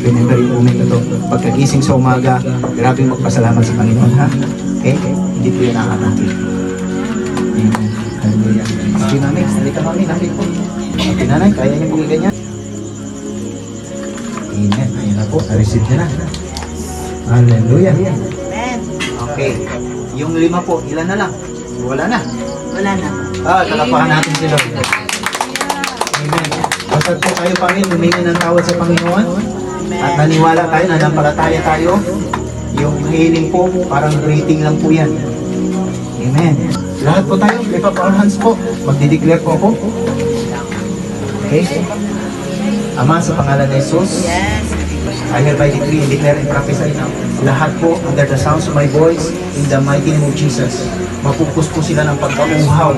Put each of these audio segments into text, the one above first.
Remember yung moment na to. Pagkagising sa umaga, grabe magpasalamat sa Panginoon, ha? Okay? Hindi po yun nakakapit. Amen. Hallelujah. Okay, mami. Halika, mami. Napit po. Okay, nanay. Kaya niyo po ganyan. Amen. Ayan na po. Na-receive niya na. Hallelujah. Amen. Okay. Yung 5 po, ilan na lang? Wala na. Wala na. Talapakan natin si Lord. Amen. Basta po tayo, Panginoon, humingi ng tawad sa Panginoon. At naniwala tayo, nanampalataya tayo. Yung healing po, parang breathing lang po yan. Amen. Lahat po tayo, lift up our hands po. Magdideclare po ako. Okay? Ama, sa pangalan ni Jesus, Yes. I hereby decree and declare and prophesy now. Lahat po, under the sounds of my voice, in the mighty name of Jesus, mapupus po sila ng pagkauhaw.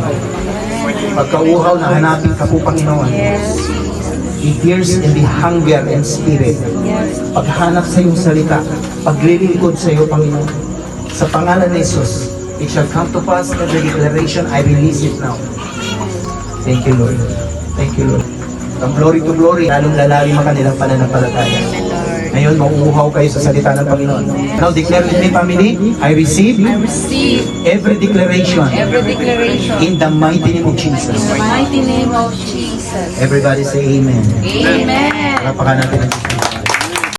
Pagkauhaw na hanapin ka po, Panginoon. Yes. It hears in the hunger and spirit. Yes. Paghanap sa iyong salita, paglilingkod sa iyo, Panginoon. Sa pangalan ni Jesus, it shall come to pass every declaration, I release it now. Thank you, Lord. Thank you, Lord. From glory to glory, lalong lalalim ang kanilang pananampalataya. Ngayon, mauuhaw kayo sa salita ng Panginoon. Now, declare with me, family, I receive every declaration in the mighty name of Jesus. Mighty name of Jesus. Everybody say Amen. Amen. Palapakan natin ang